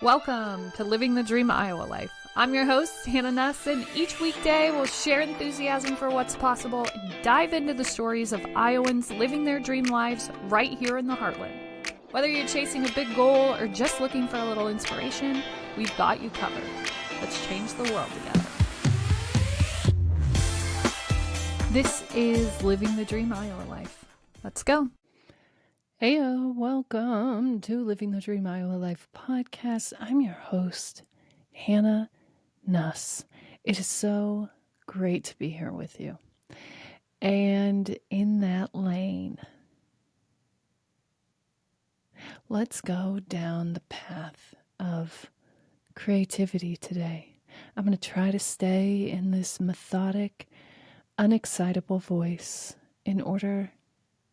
Welcome to Living the Dream Iowa Life. I'm your host, Hannah Nuss, and each weekday we'll share enthusiasm for what's possible and dive into the stories of Iowans living their dream lives right here in the heartland. Whether you're chasing a big goal or just looking for a little inspiration, we've got you covered. Let's change the world together. This is Living the Dream Iowa Life. Let's go. Heyo, welcome to Living the Dream Iowa Life podcast. I'm your host, Hannah Nuss. It is so great to be here with you. And in that lane, let's go down the path of creativity today. I'm going to try to stay in this methodic, unexcitable voice in order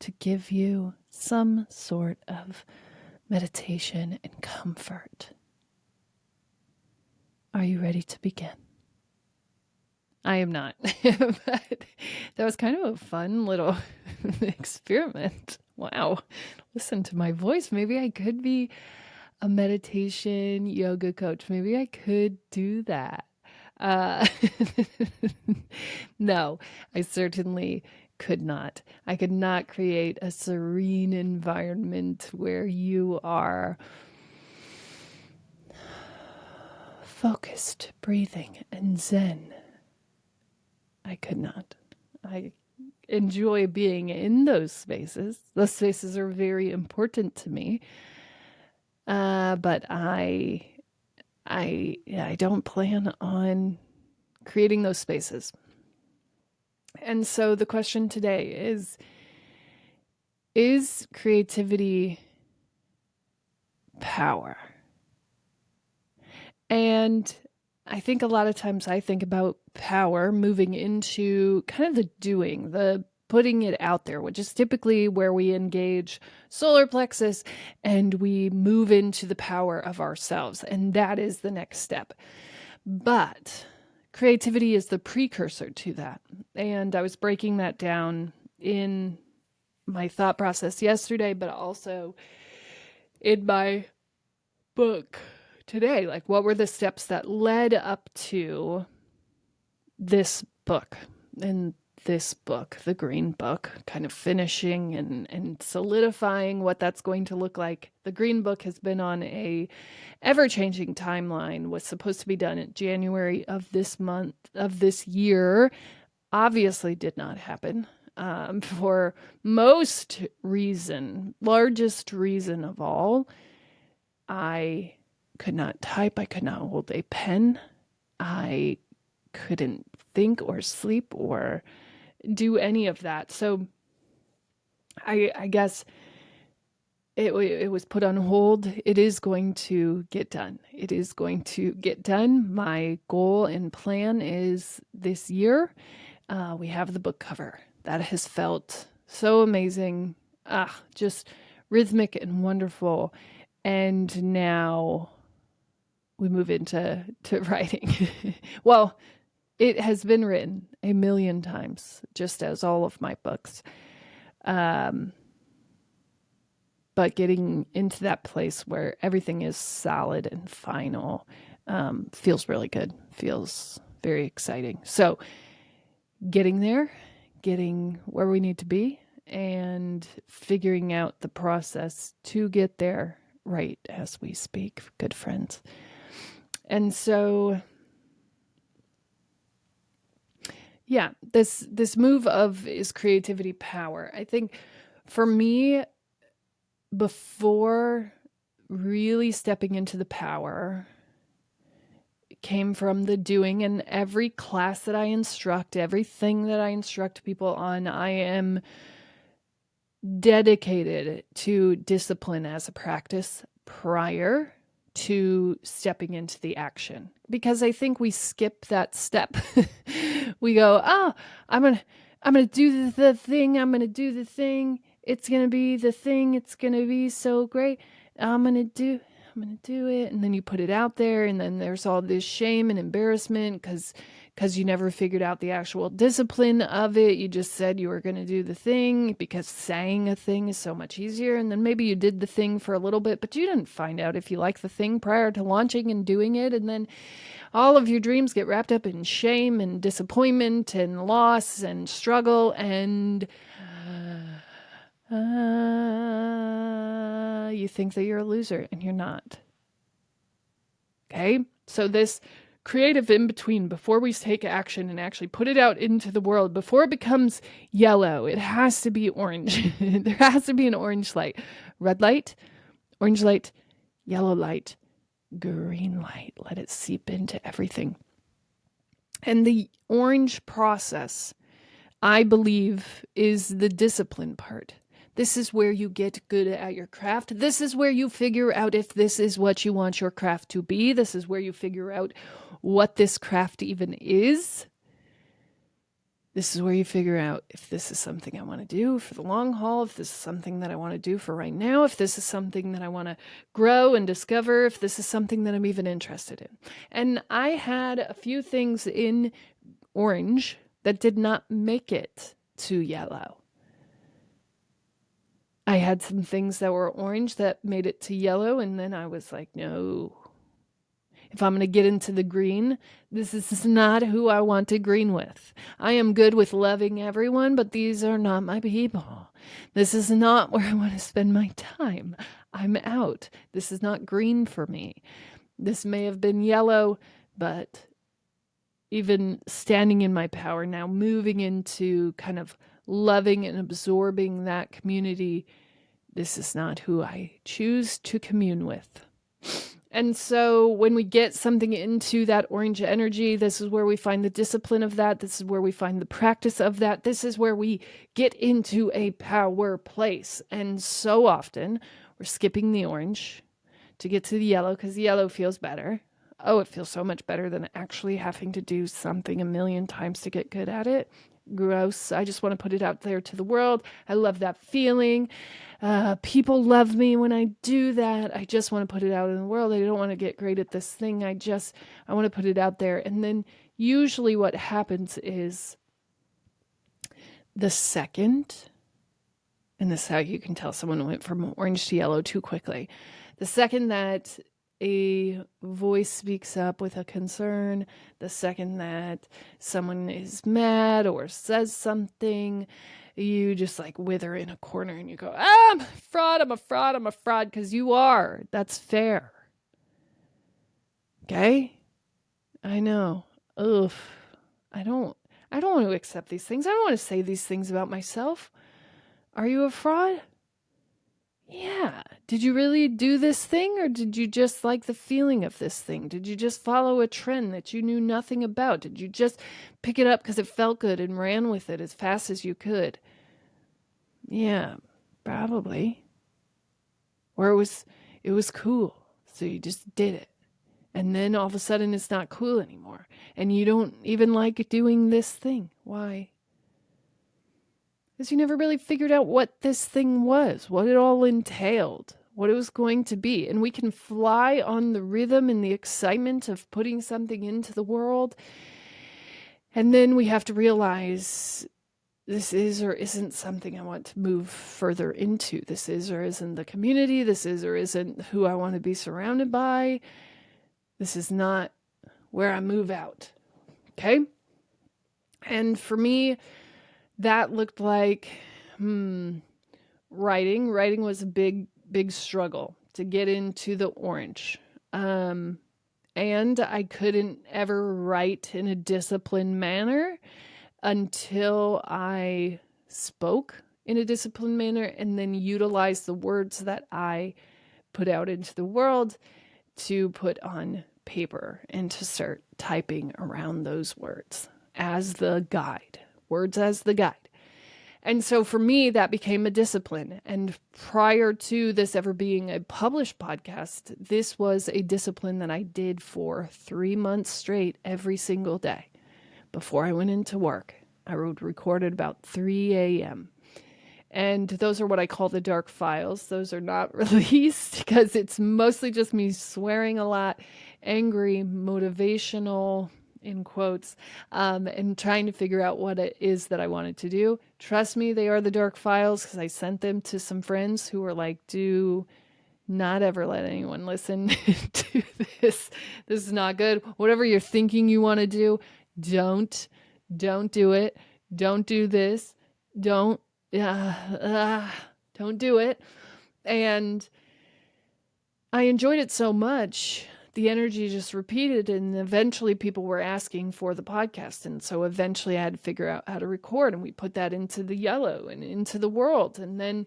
to give you some sort of meditation and comfort. Are you ready to begin? I am not, but that was kind of a fun little experiment. Wow. Listen to my voice. Maybe I could be a meditation yoga coach. Maybe I could do that. No, I certainly could not. I could not create a serene environment where you are focused breathing and zen. I could not. I enjoy being in those spaces. Those spaces are very important to me. But I don't plan on creating those spaces. And so the question today is creativity power? And I think a lot of times I think about power moving into kind of the doing, the putting it out there, which is typically where we engage solar plexus and we move into the power of ourselves. And that is the next step. But creativity is the precursor to that. And I was breaking that down in my thought process yesterday, but also in my book today. Like, what were the steps that led up to this book? And this book, the Green Book, kind of finishing and solidifying what that's going to look like. The Green Book has been on a ever-changing timeline, was supposed to be done in January of this month, of this year. Obviously did not happen for largest reason of all. I could not type. I could not hold a pen. I couldn't think or sleep or do any of that. So I guess it was put on hold. It is going to get done. It is going to get done. My goal and plan is this year. We have the book cover. That has felt so amazing. Just rhythmic and wonderful. And now we move into writing. Well, it has been written a million times, just as all of my books. But getting into that place where everything is solid and final feels really good, feels very exciting. So getting there, getting where we need to be, and figuring out the process to get there right as we speak, good friends. And so yeah, this move of is creativity power. I think for me, before really stepping into the power, it came from the doing. And every class that I instruct, everything that I instruct people on, I am dedicated to discipline as a practice prior to stepping into the action, because I think we skip that step. We go, I'm gonna do the thing. I'm gonna do the thing. It's gonna be the thing. It's gonna be so great. I'm gonna do it. And then you put it out there, and then there's all this shame and embarrassment because because you never figured out the actual discipline of it. You just said you were going to do the thing because saying a thing is so much easier. And then maybe you did the thing for a little bit, but you didn't find out if you like the thing prior to launching and doing it. And then all of your dreams get wrapped up in shame and disappointment and loss and struggle. And you think that you're a loser, and you're not. Okay? So this creative in between, before we take action and actually put it out into the world, before it becomes yellow, it has to be orange. There has to be an orange light. Red light, orange light, yellow light, green light. Let it seep into everything. And the orange process, I believe, is the discipline part. This is where you get good at your craft. This is where you figure out if this is what you want your craft to be. This is where you figure out what this craft even is. This is where you figure out if this is something I want to do for the long haul, if this is something that I want to do for right now, if this is something that I want to grow and discover, if this is something that I'm even interested in. And I had a few things in orange that did not make it to yellow. I had some things that were orange that made it to yellow, and then I was like, no. If I'm going to get into the green, this is not who I want to green with. I am good with loving everyone, but these are not my people. This is not where I want to spend my time. I'm out. This is not green for me. This may have been yellow, but even standing in my power now, moving into kind of loving and absorbing that community, this is not who I choose to commune with. And so when we get something into that orange energy, this is where we find the discipline of that. This is where we find the practice of that. This is where we get into a power place. And so often we're skipping the orange to get to the yellow because the yellow feels better. Oh, it feels so much better than actually having to do something a million times to get good at it. Gross. I just want to put it out there to the world. I love that feeling. People love me when I do that. I just want to put it out in the world. I don't want to get great at this thing. I want to put it out there. And then usually what happens is the second, and this is how you can tell someone went from orange to yellow too quickly. The second that a voice speaks up with a concern, the second that someone is mad or says something, you just like wither in a corner and you go, I'm a fraud, I'm a fraud, I'm a fraud, because you are. That's fair. Okay? I know. Ugh. I don't want to accept these things. I don't want to say these things about myself. Are you a fraud? Yeah. Did you really do this thing, or did you just like the feeling of this thing? Did you just follow a trend that you knew nothing about? Did you just pick it up because it felt good and ran with it as fast as you could? Yeah, probably. Or it was cool, so you just did it. And then all of a sudden it's not cool anymore. And you don't even like doing this thing. Why? Because you never really figured out what this thing was, what it all entailed, what it was going to be. And we can fly on the rhythm and the excitement of putting something into the world. And then we have to realize this is or isn't something I want to move further into. This is or isn't the community. This is or isn't who I want to be surrounded by. This is not where I move out. Okay? And for me, that looked like writing. Writing was a big struggle to get into the orange. And I couldn't ever write in a disciplined manner until I spoke in a disciplined manner and then utilized the words that I put out into the world to put on paper and to start typing around those words as the guide. Words as the guide. And so for me, that became a discipline. And prior to this ever being a published podcast, this was a discipline that I did for 3 months straight every single day. Before I went into work, I would record at about 3 a.m. And those are what I call the dark files. Those are not released because it's mostly just me swearing a lot, angry, motivational, in quotes, and trying to figure out what it is that I wanted to do. Trust me, they are the dark files because I sent them to some friends who were like, do not ever let anyone listen to this. This is not good. Whatever you're thinking you want to do, don't do it. Don't do this. Don't, don't do it. And I enjoyed it so much. The energy just repeated, and eventually people were asking for the podcast. And so eventually I had to figure out how to record, and we put that into the yellow and into the world. And then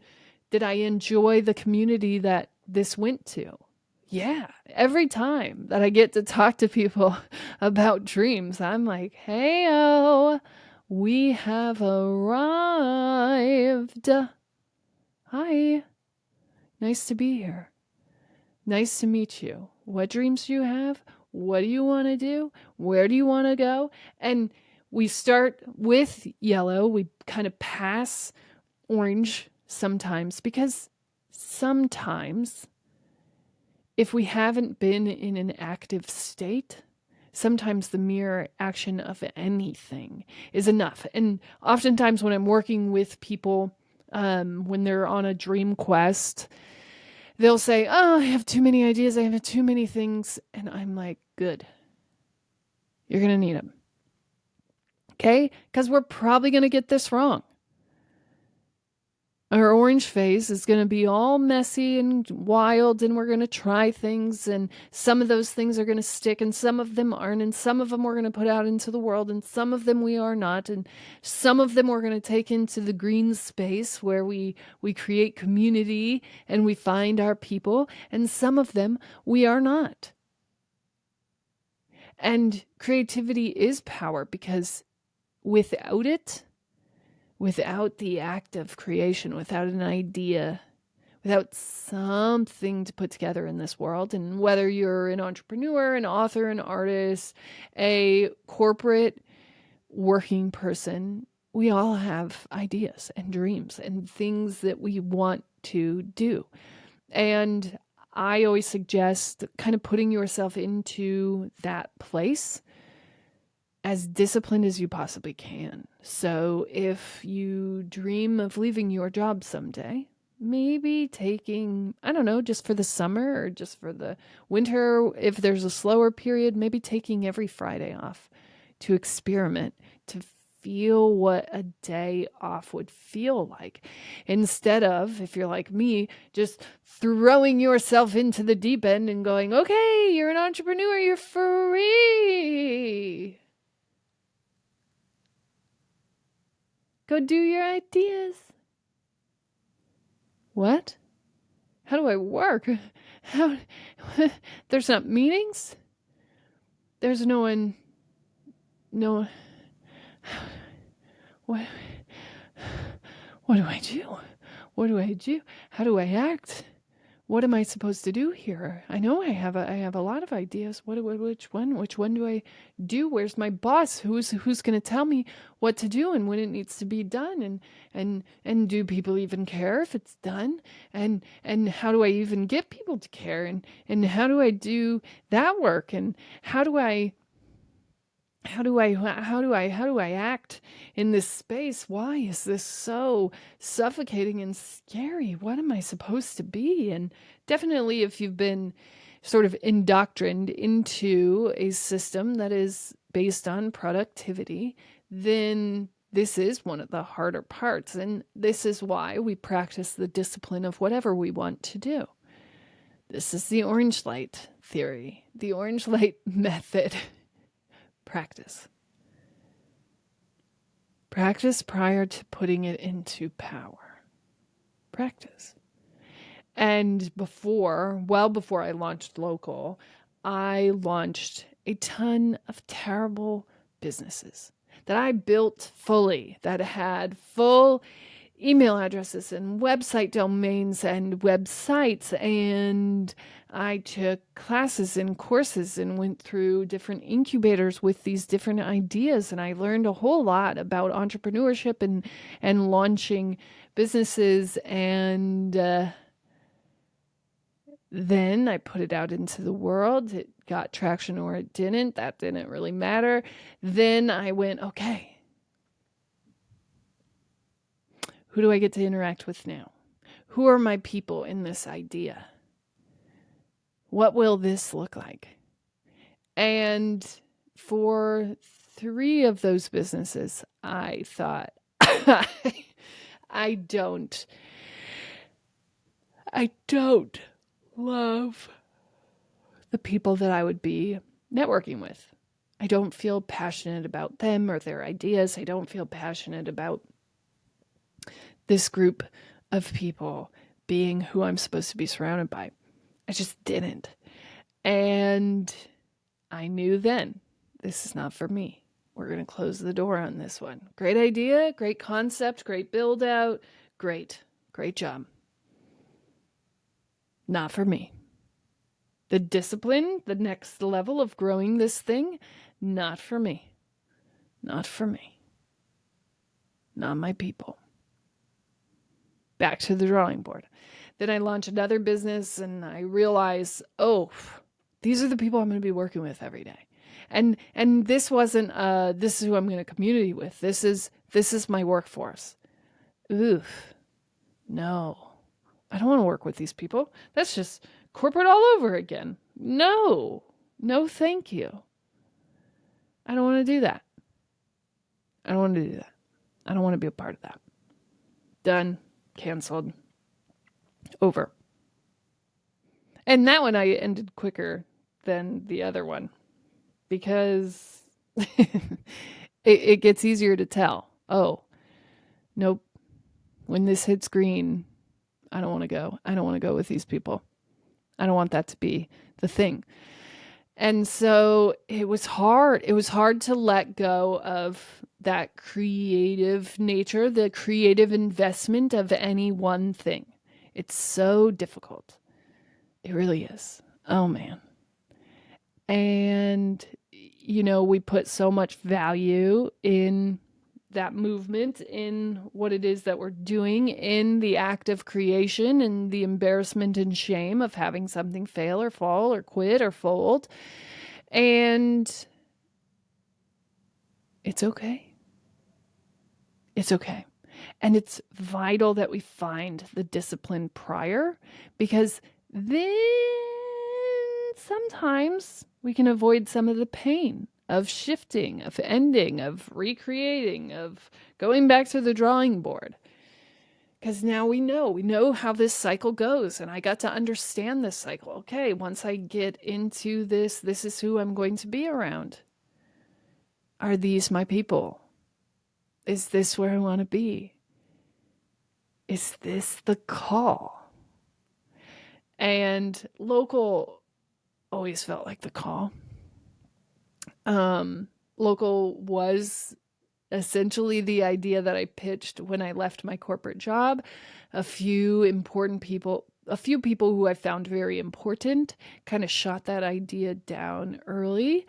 did I enjoy the community that this went to? Yeah. Every time that I get to talk to people about dreams, I'm like, hey, we have arrived. Hi. Nice to be here. Nice to meet you. What dreams do you have? What do you want to do? Where do you want to go? And we start with yellow. We kind of pass orange sometimes, because sometimes if we haven't been in an active state, sometimes the mere action of anything is enough. And oftentimes when I'm working with people, when they're on a dream quest, they'll say, oh, I have too many ideas. I have too many things. And I'm like, good. You're going to need them. Okay? Because we're probably going to get this wrong. Our orange phase is going to be all messy and wild, and we're going to try things, and some of those things are going to stick, and some of them aren't, and some of them we're going to put out into the world, and some of them we are not, and some of them we're going to take into the green space where we create community and we find our people, and some of them we are not. And creativity is power, because without it, without the act of creation, without an idea, without something to put together in this world, and whether you're an entrepreneur, an author, an artist, a corporate working person, we all have ideas and dreams and things that we want to do. And I always suggest kind of putting yourself into that place as disciplined as you possibly can. So if you dream of leaving your job someday, maybe taking, I don't know, just for the summer or just for the winter, if there's a slower period, maybe taking every Friday off to experiment, to feel what a day off would feel like. Instead of, if you're like me, just throwing yourself into the deep end and going, okay, you're an entrepreneur, you're free. Go do your ideas. What? How do I work? How? There's not meetings? There's no one. No. What? What do I do? What do I do? How do I act? What am I supposed to do here? I know I have a lot of ideas. Which one do I do? Where's my boss? Who's going to tell me what to do and when it needs to be done? And do people even care if it's done? And how do I even get people to care? And how do I do that work? And how do I act in this space? Why is this so suffocating and scary? What am I supposed to be? And definitely, if you've been sort of indoctrined into a system that is based on productivity, then this is one of the harder parts. And this is why we practice the discipline of whatever we want to do. This is the orange light theory, the orange light method. Practice. Practice prior to putting it into power. Practice. And well before I launched Local, I launched a ton of terrible businesses that I built fully, that had full email addresses and website domains and websites, and I took classes and courses and went through different incubators with these different ideas, and I learned a whole lot about entrepreneurship and launching businesses, and Then I put it out into the world. It got traction or it didn't. That didn't really matter. Then I went, okay, who do I get to interact with now? Who are my people in this idea? What will this look like? And for 3 of those businesses, I thought, I don't love the people that I would be networking with. I don't feel passionate about them or their ideas. I don't feel passionate about this group of people being who I'm supposed to be surrounded by. I just didn't. And I knew then, this is not for me. We're going to close the door on this one. Great idea, great concept, great build out. Great job. Not for me. The discipline, the next level of growing this thing, not for me. Not for me. Not my people. Back to the drawing board. Then I launch another business and I realize, oh, these are the people I'm going to be working with every day. And this wasn't this is who I'm going to community with. This is my workforce. Oof. No. I don't want to work with these people. That's just corporate all over again. No. No, thank you. I don't want to do that. I don't want to do that. I don't want to be a part of that. Done. Canceled. Over. And that one I ended quicker than the other one because it gets easier to tell. Oh, nope. When this hits green, I don't want to go. I don't want to go with these people. I don't want that to be the thing. And so it was hard. It was hard to let go of that creative nature, the creative investment of any one thing. It's so difficult. It really is. Oh, man. And, we put so much value in that movement, in what it is that we're doing, in the act of creation and the embarrassment and shame of having something fail or fall or quit or fold. And it's okay. It's okay. And it's vital that we find the discipline prior, because then sometimes we can avoid some of the pain of shifting, of ending, of recreating, of going back to the drawing board. Because now we know how this cycle goes, and I got to understand this cycle. Okay, once I get into this is who I'm going to be around. Are these my people? Is this where I want to be? Is this the call? And local always felt like the call. Local was essentially the idea that I pitched when I left my corporate job. A few people who I found very important kind of shot that idea down early.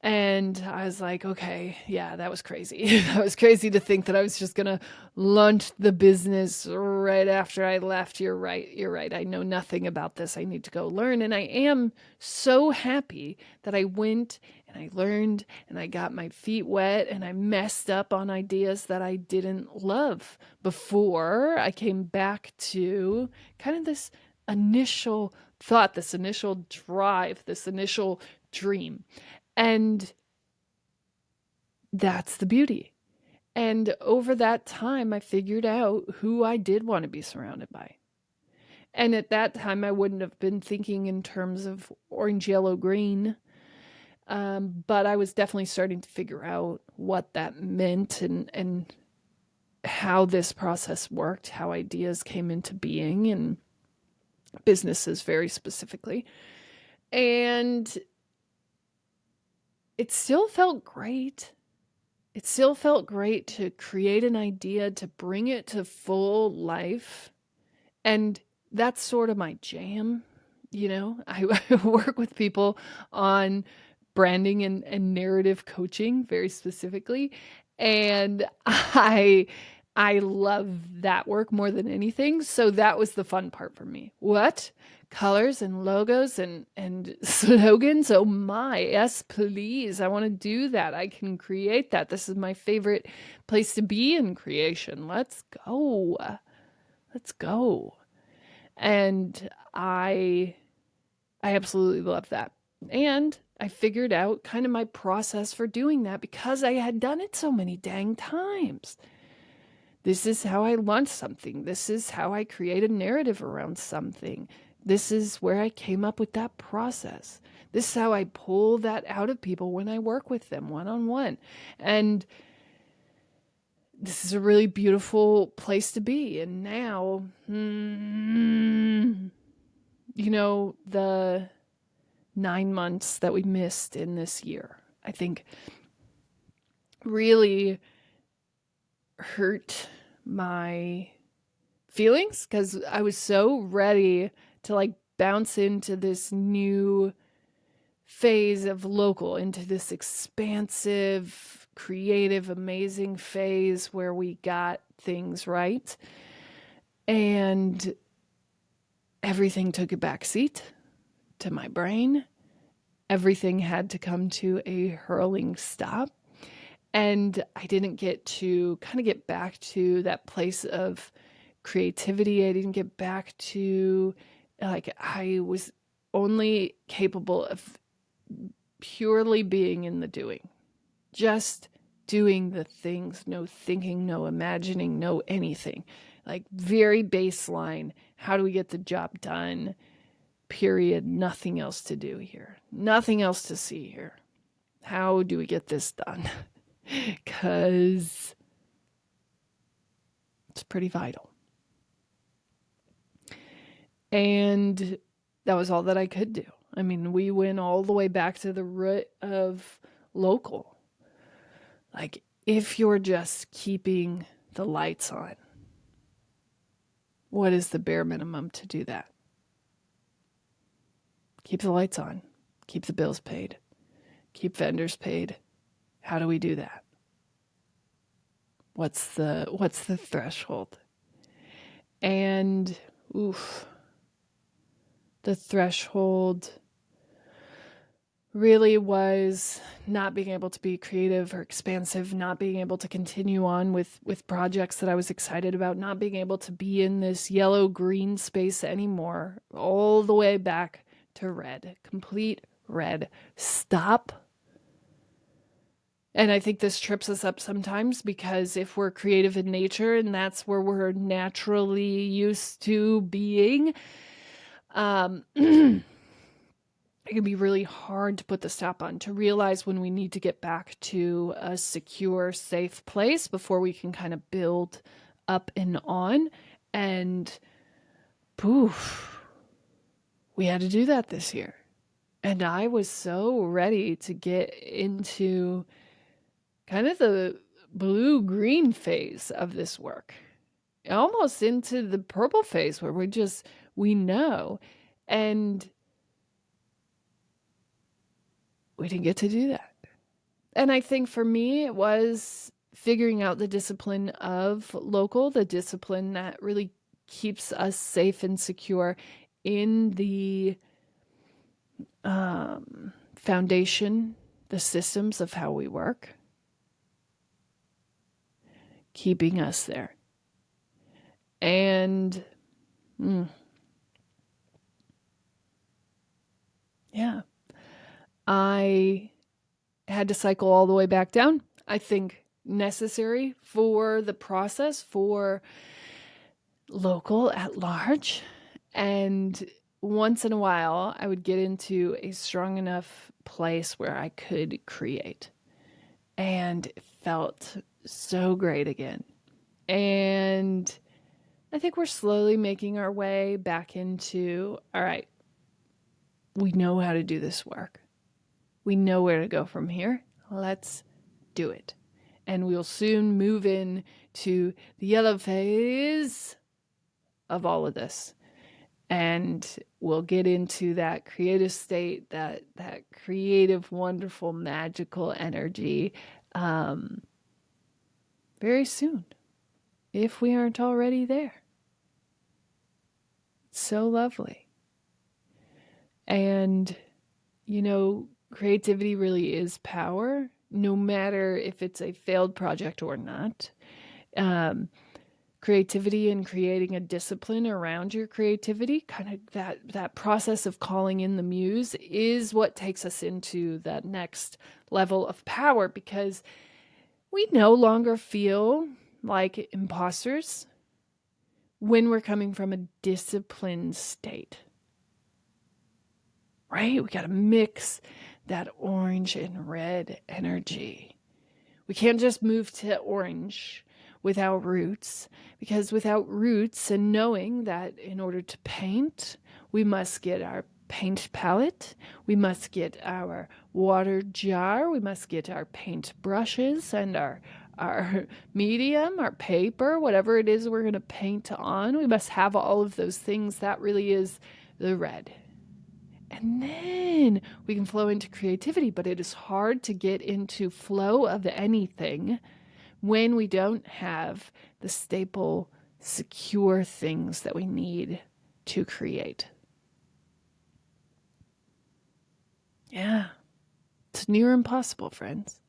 And I was like, okay, yeah, that was crazy. That was crazy to think that I was just going to launch the business right after I left. You're right. I know nothing about this. I need to go learn. And I am so happy that I went and I learned and I got my feet wet and I messed up on ideas that I didn't love before I came back to kind of this initial thought, this initial drive, this initial dream. And that's the beauty. And over that time, I figured out who I did want to be surrounded by. And at that time, I wouldn't have been thinking in terms of orange, yellow, green. But I was definitely starting to figure out what that meant and how this process worked, how ideas came into being, and businesses very specifically. And it still felt great. It still felt great to create an idea, to bring it to full life. And that's sort of my jam. I work with people on branding and narrative coaching very specifically. And I love that work more than anything. So that was the fun part for me. What? colors and logos and slogans. Oh my, yes, please. I want to do that. I can create that. This is my favorite place to be in creation. Let's go. Let's go. And I absolutely love that. And I figured out kind of my process for doing that because I had done it so many dang times. This is how I launch something. This is how I create a narrative around something. This is where I came up with that process. This is how I pull that out of people when I work with them one on one. And this is a really beautiful place to be. And now, the 9 months that we missed in this year, I think really hurt my feelings because I was so ready to like bounce into this new phase of local, into this expansive, creative, amazing phase where we got things right. And everything took a backseat to my brain. Everything had to come to a hurling stop. And I didn't get to kind of get back to that place of creativity. I didn't get back to, like, I was only capable of purely being in the doing, just doing the things, no thinking, no imagining, no anything. Like, very baseline. How do we get the job done? Period. Nothing else to do here. Nothing else to see here. How do we get this done? Because it's pretty vital. And that was all that I could do. I mean, we went all the way back to the root of local. Like, if you're just keeping the lights on, what is the bare minimum to do that? Keep the lights on, keep the bills paid, keep vendors paid. How do we do that? What's the threshold? And the threshold really was not being able to be creative or expansive, not being able to continue on with projects that I was excited about, not being able to be in this yellow-green space anymore, all the way back to red, complete red. Stop. And I think this trips us up sometimes because if we're creative in nature and that's where we're naturally used to being, it can be really hard to put the stop on, to realize when we need to get back to a secure, safe place before we can kind of build up and on. And poof, we had to do that this year. And I was so ready to get into kind of the blue-green phase of this work, almost into the purple phase where we know. And we didn't get to do that. And I think for me, it was figuring out the discipline of local, the discipline that really keeps us safe and secure in the foundation, the systems of how we work, keeping us there. And yeah, I had to cycle all the way back down. I think necessary for the process for local at large. And once in a while, I would get into a strong enough place where I could create. And it felt so great again. And I think we're slowly making our way back into, all right, we know how to do this work. We know where to go from here. Let's do it. And we'll soon move in to the yellow phase of all of this. And we'll get into that creative state, that creative, wonderful, magical energy very soon, if we aren't already there. It's so lovely. And, creativity really is power, no matter if it's a failed project or not. Um, Creativity and creating a discipline around your creativity, kind of that process of calling in the muse, is what takes us into that next level of power, because we no longer feel like imposters when we're coming from a disciplined state, right? We got to mix that orange and red energy. We can't just move to orange without roots, because without roots and knowing that in order to paint, we must get our paint palette, we must get our water jar, we must get our paint brushes and our medium, our paper, whatever it is we're going to paint on. We must have all of those things. That really is the red. And then we can flow into creativity, but it is hard to get into flow of anything when we don't have the staple, secure things that we need to create. Yeah, it's near impossible, friends.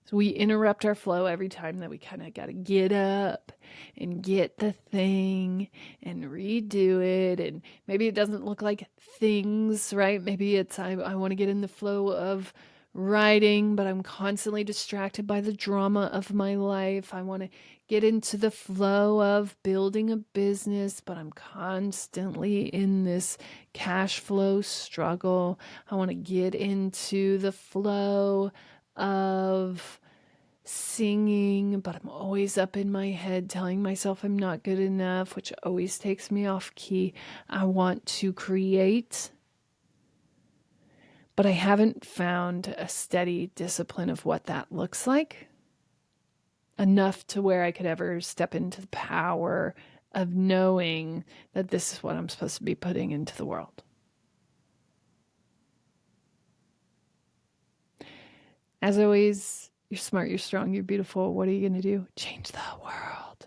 So we interrupt our flow every time that we kind of got to get up and get the thing and redo it. And maybe it doesn't look like things, right? Maybe it's I want to get in the flow of writing, but I'm constantly distracted by the drama of my life. I want to get into the flow of building a business, but I'm constantly in this cash flow struggle. I want to get into the flow of singing, but I'm always up in my head telling myself I'm not good enough, which always takes me off key. I want to create, but I haven't found a steady discipline of what that looks like, enough to where I could ever step into the power of knowing that this is what I'm supposed to be putting into the world. As always, you're smart, you're strong, you're beautiful. What are you going to do? Change the world.